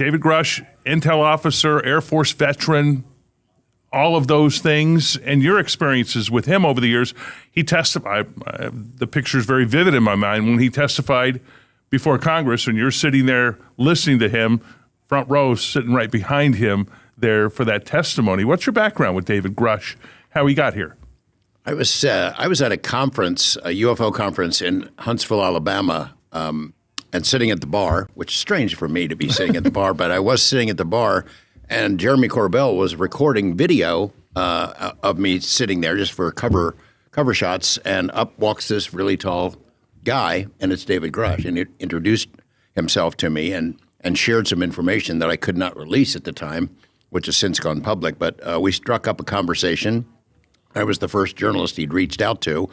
David Grush, Intel officer, Air Force veteran, all of those things, and your experiences with him over the years. He testified, the picture is very vivid in my mind, when he testified before Congress, and you're sitting there listening to him, front row, sitting right behind him there for that testimony. What's your background with David Grush, how he got here? I was at a conference, a UFO conference in Huntsville, Alabama, and sitting at the bar, which is strange for me to be sitting at the bar, but I was sitting at the bar, and Jeremy Corbell was recording video of me sitting there just for cover shots, and up walks this really tall guy, and it's David Grush, and he introduced himself to me and shared some information that I could not release at the time, which has since gone public, but we struck up a conversation. I was the first journalist he'd reached out to.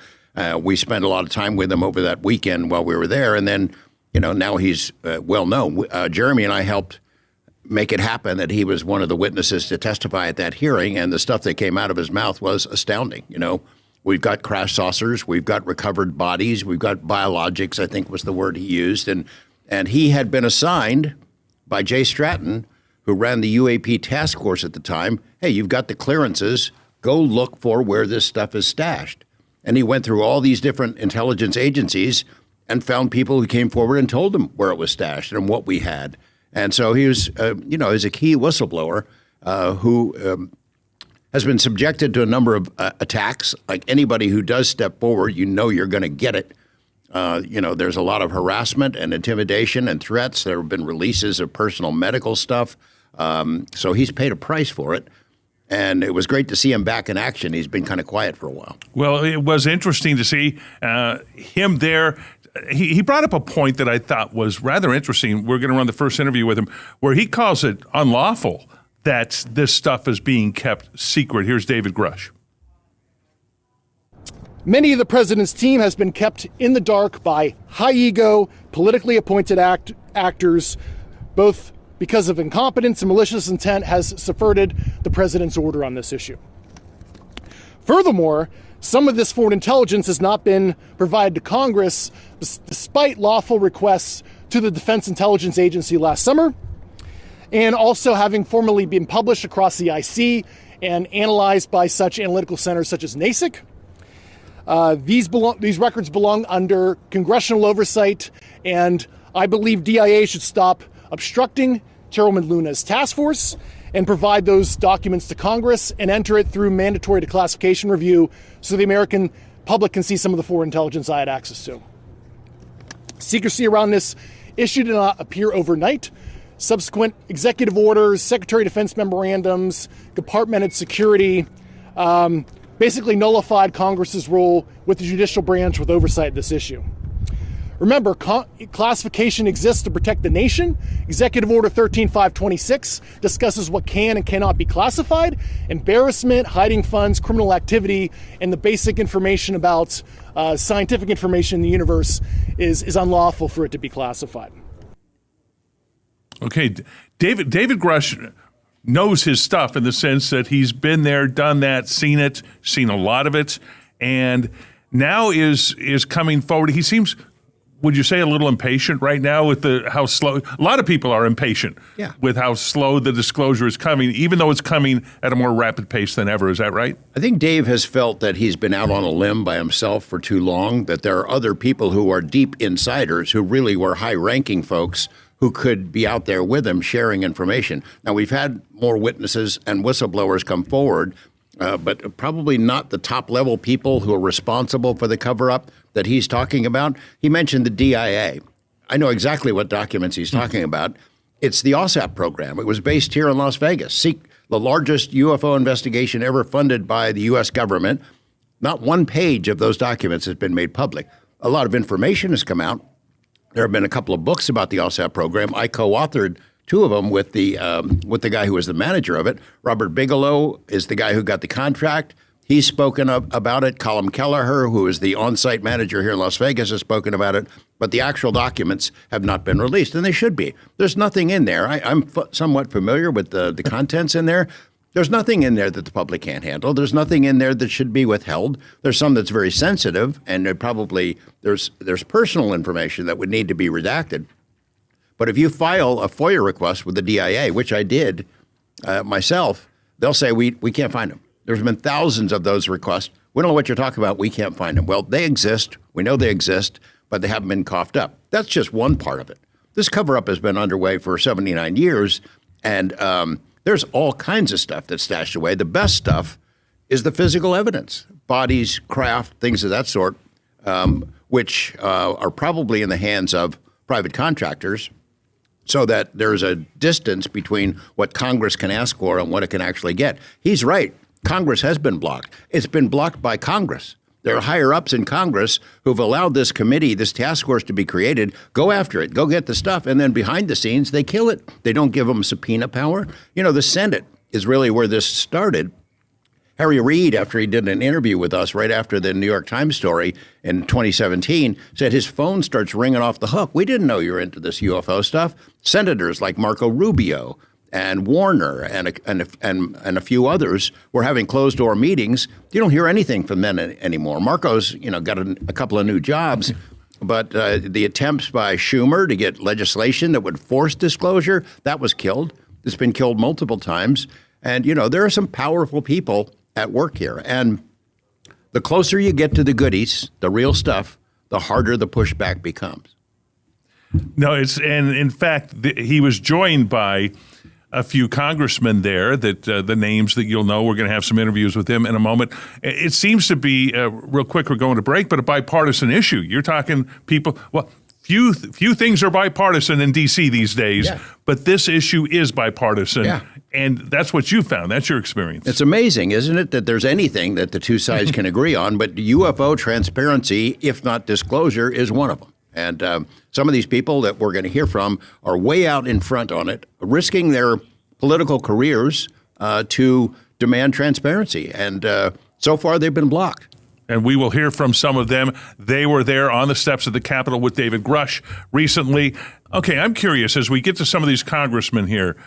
We spent a lot of time with him over that weekend while we were there, and then, now he's well known. Jeremy and I helped make it happen that he was one of the witnesses to testify at that hearing, and the stuff that came out of his mouth was astounding. We've got crash saucers, we've got recovered bodies, we've got biologics, I think was the word he used, and he had been assigned by Jay Stratton, who ran the UAP task force at the time. Hey, you've got the clearances, go look for where this stuff is stashed. And he went through all these different intelligence agencies and found people who came forward and told him where it was stashed and what we had. And so he was, is a key whistleblower who has been subjected to a number of attacks. Like anybody who does step forward, you're going to get it. There's a lot of harassment and intimidation and threats. There have been releases of personal medical stuff. So he's paid a price for it. And it was great to see him back in action. He's been kind of quiet for a while. Well, it was interesting to see him there. He brought up a point that I thought was rather interesting. We're going to run the first interview with him, where he calls it unlawful that this stuff is being kept secret. Here's David Grush. Many of the president's team has been kept in the dark by high-ego, politically appointed actors, both because of incompetence and malicious intent, has subverted the president's order on this issue. Furthermore, some of this foreign intelligence has not been provided to Congress despite lawful requests to the Defense Intelligence Agency last summer, and also having formally been published across the IC and analyzed by such analytical centers such as NASIC. These records belong under congressional oversight, and I believe DIA should stop obstructing Chairwoman Luna's task force and provide those documents to Congress and enter it through mandatory declassification review so the American public can see some of the foreign intelligence I had access to. Secrecy around this issue did not appear overnight. Subsequent executive orders, Secretary of Defense memorandums, compartmented security, basically nullified Congress's role with the judicial branch with oversight of this issue. Remember, classification exists to protect the nation. Executive Order 13526 discusses what can and cannot be classified. Embarrassment, hiding funds, criminal activity, and the basic information about scientific information in the universe is unlawful for it to be classified. Okay, David Grush knows his stuff in the sense that he's been there, done that, seen it, seen a lot of it, and now is coming forward. He seems, would you say, a little impatient right now with how slow? A lot of people are impatient with how slow the disclosure is coming, even though it's coming at a more rapid pace than ever. Is that right? I think Dave has felt that he's been out on a limb by himself for too long, that there are other people who are deep insiders who really were high-ranking folks who could be out there with him sharing information. Now, we've had more witnesses and whistleblowers come forward, but probably not the top-level people who are responsible for the cover-up that he's talking about. He mentioned the DIA. I know exactly what documents he's talking about. It's the OSAP program. It was based here in Las Vegas, the largest UFO investigation ever funded by the U.S. government. Not one page of those documents has been made public. A lot of information has come out. There have been a couple of books about the OSAP program. I co-authored two of them with the guy who was the manager of it. Robert Bigelow is the guy who got the contract. He's spoken about it. Colin Kelleher, who is the on-site manager here in Las Vegas, has spoken about it. But the actual documents have not been released, and they should be. There's nothing in there. I'm somewhat familiar with the contents in there. There's nothing in there that the public can't handle. There's nothing in there that should be withheld. There's some that's very sensitive, and there's personal information that would need to be redacted. But if you file a FOIA request with the DIA, which I did myself, they'll say, we can't find them. There's been thousands of those requests. We don't know what you're talking about. We can't find them. Well, they exist. We know they exist, but they haven't been coughed up. That's just one part of it. This cover-up has been underway for 79 years, and there's all kinds of stuff that's stashed away. The best stuff is the physical evidence, bodies, craft, things of that sort, which are probably in the hands of private contractors, so that there's a distance between what Congress can ask for and what it can actually get. He's right. Congress has been blocked. It's been blocked by Congress. There are higher-ups in Congress who've allowed this committee, this task force to be created, go after it, go get the stuff, and then behind the scenes, they kill it. They don't give them subpoena power. You know, the Senate is really where this started. Harry Reid, after he did an interview with us right after the New York Times story in 2017, said his phone starts ringing off the hook. We didn't know you were into this UFO stuff. Senators like Marco Rubio and Warner and a few others were having closed-door meetings. You don't hear anything from them anymore. Marco's, got a couple of new jobs, but the attempts by Schumer to get legislation that would force disclosure, that was killed. It's been killed multiple times. And, there are some powerful people at work here. And the closer you get to the goodies, the real stuff, the harder the pushback becomes. No, and in fact, he was joined by a few congressmen there that the names that you'll know. We're going to have some interviews with them in a moment. It seems to be, real quick, we're going to break, but a bipartisan issue. You're talking people, well, few things are bipartisan in D.C. these days, but this issue is bipartisan. Yeah. And that's what you found. That's your experience. It's amazing, isn't it, that there's anything that the two sides can agree on, but UFO transparency, if not disclosure, is one of them. And some of these people that we're going to hear from are way out in front on it, risking their political careers to demand transparency. And so far, they've been blocked. And we will hear from some of them. They were there on the steps of the Capitol with David Grush recently. Okay, I'm curious, as we get to some of these congressmen here,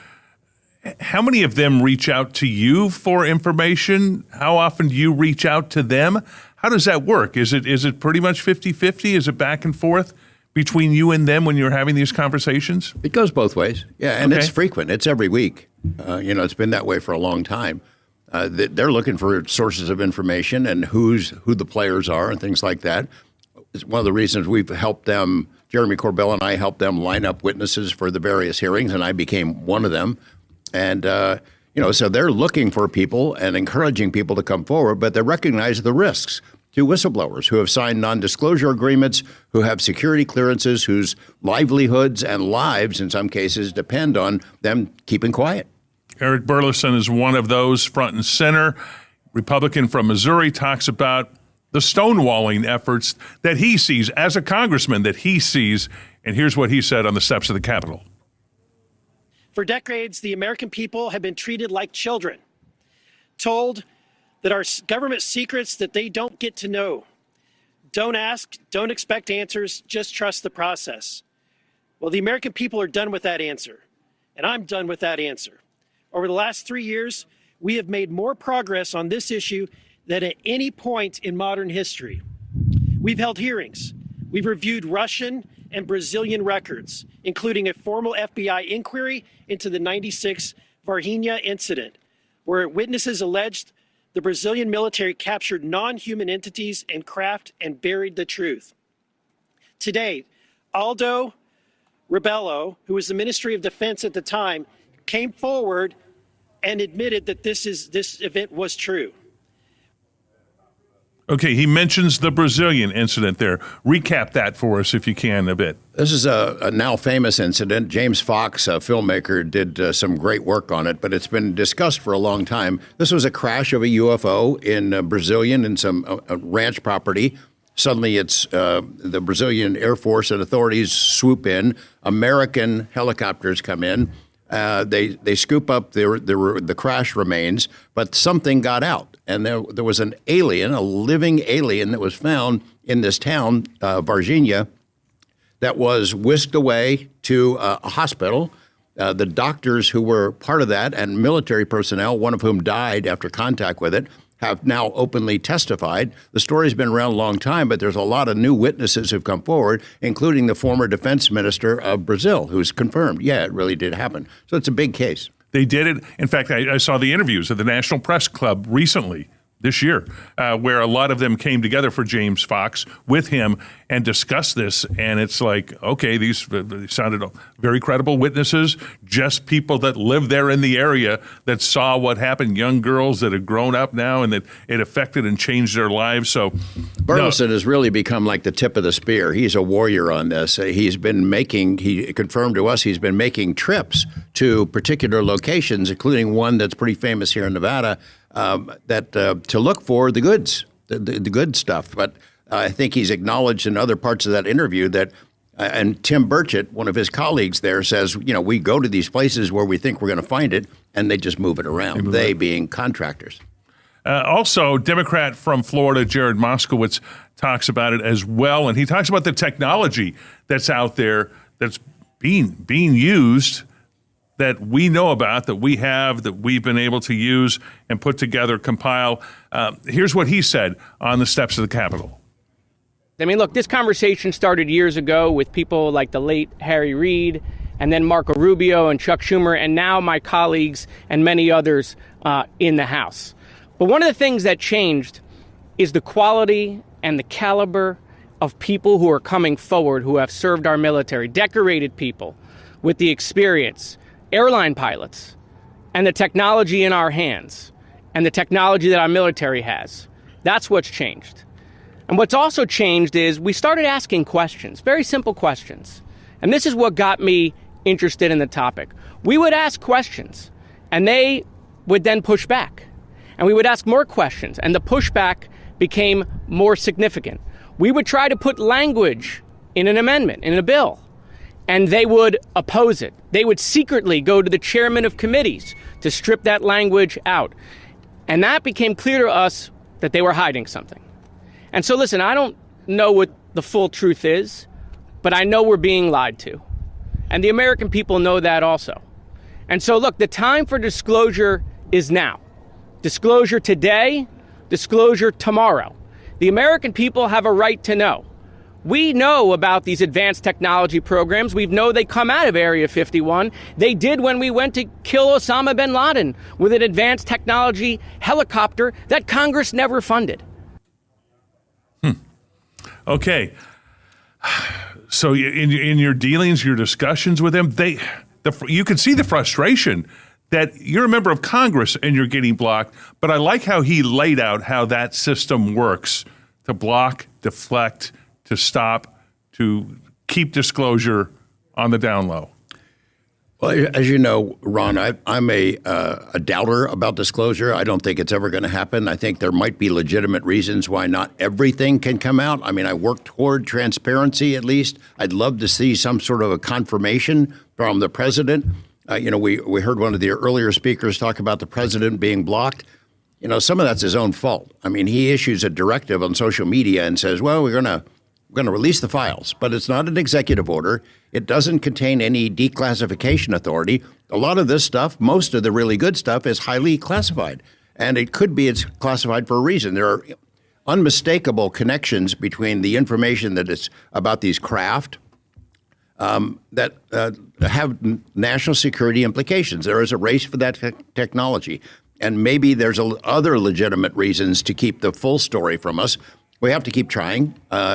how many of them reach out to you for information? How often do you reach out to them? How does that work? Is it pretty much 50-50? Is it back and forth between you and them when you're having these conversations? It goes both ways. Yeah, and It's frequent. It's every week. It's been that way for a long time. They're looking for sources of information and who the players are and things like that. It's one of the reasons we've helped them. Jeremy Corbell and I helped them line up witnesses for the various hearings, and I became one of them. And, so they're looking for people and encouraging people to come forward, but they recognize the risks to whistleblowers who have signed non-disclosure agreements, who have security clearances, whose livelihoods and lives, in some cases, depend on them keeping quiet. Eric Burleson is one of those, front and center. Republican from Missouri, talks about the stonewalling efforts that he sees as a congressman that he sees. And here's what he said on the steps of the Capitol. For decades, the American people have been treated like children, told that our government secrets that they don't get to know. Don't ask, don't expect answers, just trust the process. Well, the American people are done with that answer, and I'm done with that answer. Over the last 3 years, we have made more progress on this issue than at any point in modern history. We've held hearings. We've reviewed Russian and Brazilian records, including a formal FBI inquiry into the '96 Varginha incident, where witnesses alleged the Brazilian military captured non-human entities and craft and buried the truth. Today, Aldo Rebelo, who was the Ministry of Defense at the time, came forward and admitted that this event was true. Okay, he mentions the Brazilian incident there. Recap that for us, if you can, a bit. This is a now famous incident. James Fox, a filmmaker, did some great work on it, but it's been discussed for a long time. This was a crash of a UFO in Brazilian in some ranch property. Suddenly it's the Brazilian Air Force and authorities swoop in. American helicopters come in. They scoop up the crash remains, but something got out. And there was an alien, a living alien that was found in this town, Varginha, that was whisked away to a hospital. The doctors who were part of that and military personnel, one of whom died after contact with it, have now openly testified. The story's been around a long time, but there's a lot of new witnesses who've come forward, including the former defense minister of Brazil, who's confirmed, yeah, it really did happen. So it's a big case. They did it. In fact, I saw the interviews at the National Press Club recently, this year, where a lot of them came together for James Fox with him and discussed this. And it's like, okay, these sounded very credible witnesses, just people that live there in the area that saw what happened, young girls that have grown up now and that it affected and changed their lives. So Burleson has really become like the tip of the spear. He's a warrior on this. He confirmed to us, he's been making trips to particular locations, including one that's pretty famous here in Nevada, to look for the goods, the good stuff. But I think he's acknowledged in other parts of that interview that, and Tim Burchett, one of his colleagues there, says, we go to these places where we think we're going to find it, and they just move it around, they being contractors. Also, Democrat from Florida, Jared Moskowitz, talks about it as well. And he talks about the technology that's out there that's being used that we know about, that we have, that we've been able to use and put together, compile. Here's what he said on the steps of the Capitol. I mean, look, this conversation started years ago with people like the late Harry Reid, and then Marco Rubio and Chuck Schumer, and now my colleagues and many others in the House. But one of the things that changed is the quality and the caliber of people who are coming forward who have served our military, decorated people with the experience, airline pilots, and the technology in our hands, and the technology that our military has. That's what's changed. And what's also changed is we started asking questions, very simple questions. And this is what got me interested in the topic. We would ask questions, and they would then push back. And we would ask more questions, and the pushback became more significant. We would try to put language in an amendment, in a bill, and they would oppose it. They would secretly go to the chairman of committees to strip that language out. And that became clear to us that they were hiding something. And so, listen, I don't know what the full truth is, but I know we're being lied to. And the American people know that also. And so, look, the time for disclosure is now. Disclosure today, disclosure tomorrow. The American people have a right to know. We know about these advanced technology programs. We know they come out of Area 51. They did when we went to kill Osama bin Laden with an advanced technology helicopter that Congress never funded. Okay. So in your dealings, your discussions with them, you can see the frustration that you're a member of Congress and you're getting blocked. But I like how he laid out how that system works to block, deflect, to stop, to keep disclosure on the down low. Well, as you know, Ron, I'm a doubter about disclosure. I don't think it's ever going to happen. I think there might be legitimate reasons why not everything can come out. I mean, I work toward transparency, at least. I'd love to see some sort of a confirmation from the president. We heard one of the earlier speakers talk about the president being blocked. Some of that's his own fault. I mean, he issues a directive on social media and says, well, we're going to release the files, but it's not an executive order. It doesn't contain any declassification authority. A lot of this stuff, most of the really good stuff, is highly classified. And it's classified for a reason. There are unmistakable connections between the information that is about these craft that have national security implications. There is a race for that technology. And maybe there's other legitimate reasons to keep the full story from us. We have to keep trying, but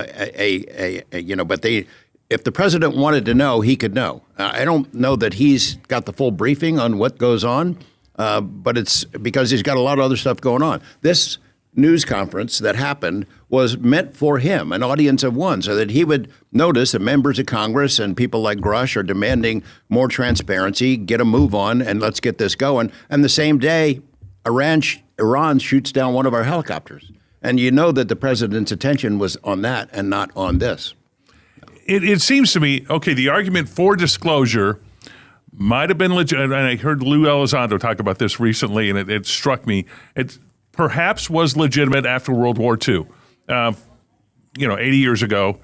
if the president wanted to know, he could know. I don't know that he's got the full briefing on what goes on, but it's because he's got a lot of other stuff going on. This news conference that happened was meant for him, an audience of one, so that he would notice that members of Congress and people like Grush are demanding more transparency, get a move on, and let's get this going. And the same day, Iran shoots down one of our helicopters. And you know that the president's attention was on that and not on this. It seems to me, okay, the argument for disclosure might have been legit. And I heard Lou Elizondo talk about this recently, and it struck me. It perhaps was legitimate after World War II, 80 years ago,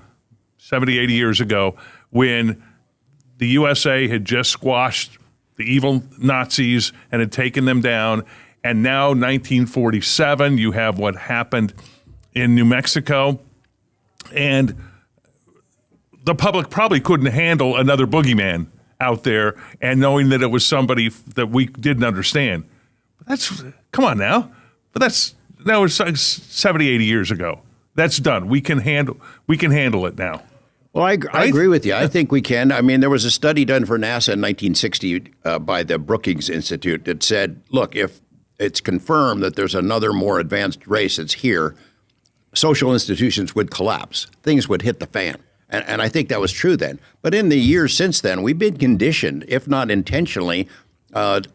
70, 80 years ago, when the USA had just squashed the evil Nazis and had taken them down. And now 1947, you have what happened in New Mexico. And the public probably couldn't handle another boogeyman out there and knowing that it was somebody that we didn't understand. Come on now. But that was 70, 80 years ago. That's done. We can handle it now. Well, I agree with you. I think we can. I mean, there was a study done for NASA in 1960 by the Brookings Institute that said, look, if it's confirmed that there's another more advanced race that's here, social institutions would collapse. Things would hit the fan. And I think that was true then. But in the years since then, we've been conditioned, if not intentionally,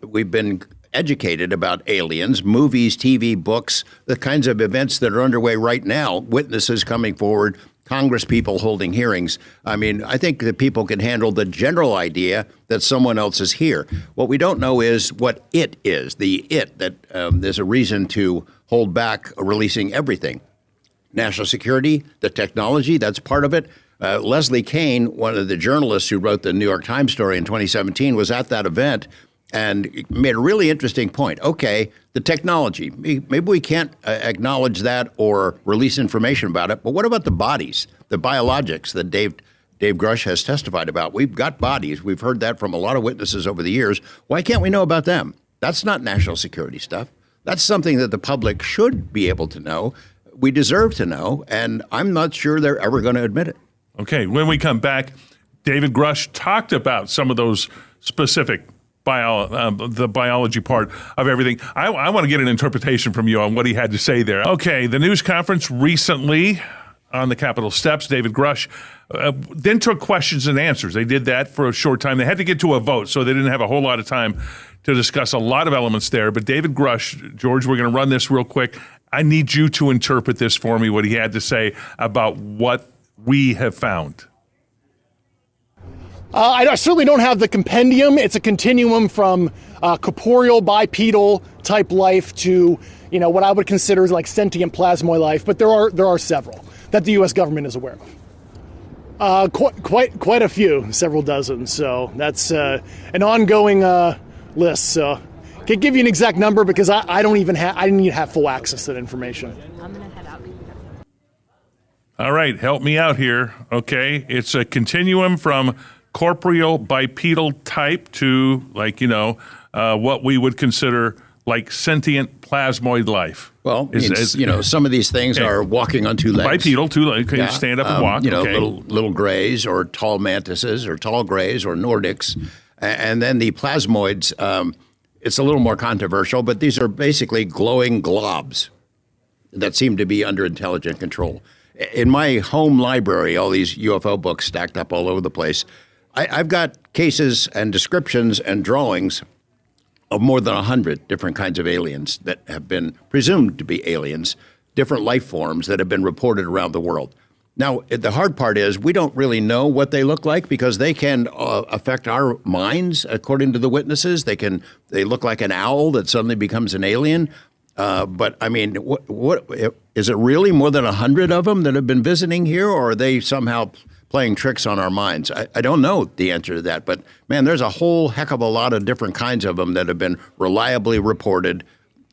we've been educated about aliens, movies, TV, books, the kinds of events that are underway right now, witnesses coming forward, Congress people holding hearings. I mean, I think that people can handle the general idea that someone else is here. What we don't know is what it is, that there's a reason to hold back releasing everything. National security, the technology, that's part of it. Leslie Kean, one of the journalists who wrote the New York Times story in 2017, was at that event and made a really interesting point. Okay, the technology, maybe we can't acknowledge that or release information about it, but what about the bodies, the biologics that Dave Grush has testified about? We've got bodies. We've heard that from a lot of witnesses over the years. Why can't we know about them? That's not national security stuff. That's something that the public should be able to know. We deserve to know, and I'm not sure they're ever going to admit it. Okay, when we come back, David Grush talked about some of those specific the biology part of everything. I want to get an interpretation from you on what he had to say there. Okay, the news conference recently on the Capitol steps, David Grush then took questions and answers. They did that for a short time. They had to get to a vote, so they didn't have a whole lot of time to discuss a lot of elements there. But David Grush, George, we're going to run this real quick. I need you to interpret this for me, what he had to say about what we have found. I certainly don't have the compendium. It's a continuum from corporeal bipedal type life to, what I would consider like sentient plasmoid life. But there are several that the U.S. government is aware of. Quite a few, several dozen. So that's an ongoing list. So can't give you an exact number because I didn't even have full access to that information. I'm gonna head out. All right, help me out here. Okay, it's a continuum from corporeal bipedal type to what we would consider like sentient plasmoid life. Well, some of these things are walking on two legs. Bipedal, two legs, can stand up and walk. Little grays or tall mantises or tall grays or Nordics. And then the plasmoids, it's a little more controversial, but these are basically glowing globs that seem to be under intelligent control. In my home library, all these UFO books stacked up all over the place, I've got cases and descriptions and drawings of more than 100 different kinds of aliens that have been presumed to be aliens, different life forms that have been reported around the world. Now, the hard part is we don't really know what they look like because they can affect our minds, according to the witnesses. They look like an owl that suddenly becomes an alien. But I mean, what is it really more than 100 of them that have been visiting here, or are they somehow playing tricks on our minds? I don't know the answer to that, but man, there's a whole heck of a lot of different kinds of them that have been reliably reported,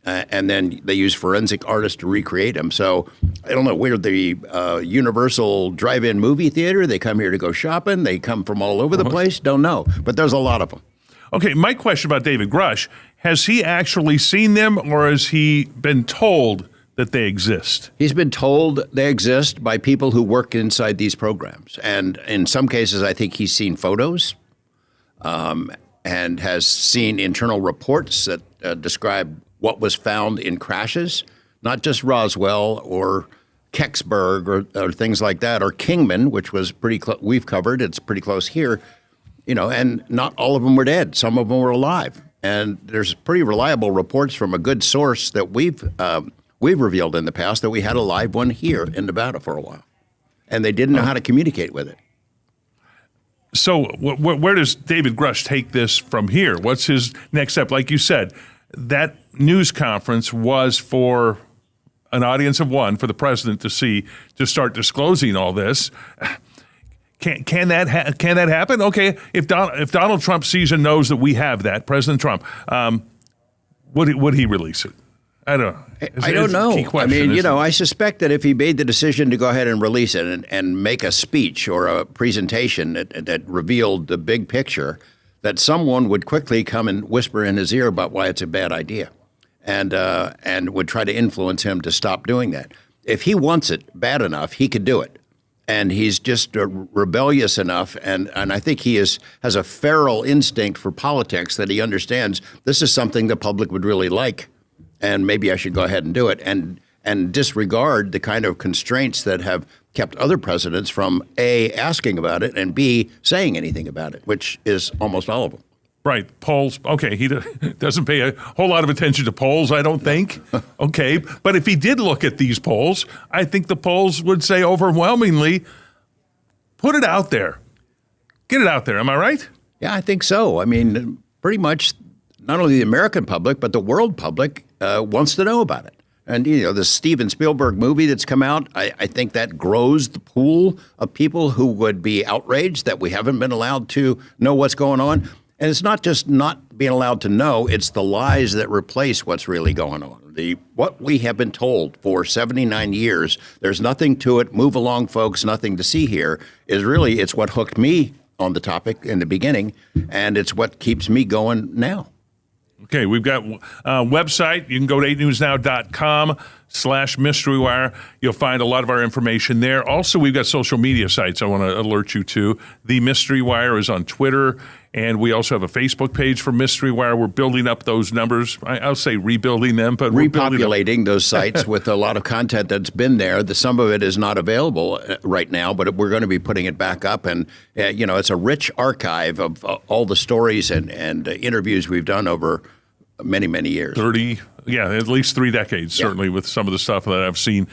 and then they use forensic artists to recreate them. So I don't know, we're the Universal Drive-In movie theater. They come here to go shopping. They come from all over the place. Don't know, but there's a lot of them. Okay, my question about David Grush, has he actually seen them, or has he been told that they exist? He's been told they exist by people who work inside these programs. And in some cases, I think he's seen photos and has seen internal reports that describe what was found in crashes, not just Roswell or Kecksburg or things like that, or Kingman, which was we've covered. It's pretty close here, and not all of them were dead. Some of them were alive. And there's pretty reliable reports from a good source that we've revealed in the past that we had a live one here in Nevada for a while, and they didn't know how to communicate with it. So where does David Grush take this from here? What's his next step? Like you said, that news conference was for an audience of one, for the president to start disclosing all this. Can that happen? Okay, if Donald Trump sees and knows that we have that, President Trump, Would he release it? I don't know. I don't know. Key question, I mean, isn't it? I suspect that if he made the decision to go ahead and release it and make a speech or a presentation that revealed the big picture, that someone would quickly come and whisper in his ear about why it's a bad idea, and would try to influence him to stop doing that. If he wants it bad enough, he could do it. And he's just rebellious enough, and I think he has a feral instinct for politics that he understands this is something the public would really like, and maybe I should go ahead and do it, and disregard the kind of constraints that have kept other presidents from A, asking about it, and B, saying anything about it, which is almost all of them. Right. Polls. Okay. He doesn't pay a whole lot of attention to polls, I don't think. Okay. But if he did look at these polls, I think the polls would say overwhelmingly, put it out there. Get it out there. Am I right? Yeah, I think so. I mean, pretty much not only the American public, but the world public wants to know about it. And, the Steven Spielberg movie that's come out, I think that grows the pool of people who would be outraged that we haven't been allowed to know what's going on. And it's not just not being allowed to know, it's the lies that replace what's really going on. What we have been told for 79 years, there's nothing to it, move along, folks, nothing to see here, it's what hooked me on the topic in the beginning, and it's what keeps me going now. Okay, we've got a website. You can go to 8newsnow.com/MysteryWire. You'll find a lot of our information there. Also, we've got social media sites I want to alert you to. The Mystery Wire is on Twitter, and we also have a Facebook page for Mystery Wire. We're building up those numbers. I'll say rebuilding them, but we're repopulating those sites with a lot of content that's been there. Some of it is not available right now, but we're going to be putting it back up. And, it's a rich archive of all the stories and interviews we've done over many, many years. At least 3 decades, certainly, with some of the stuff that I've seen.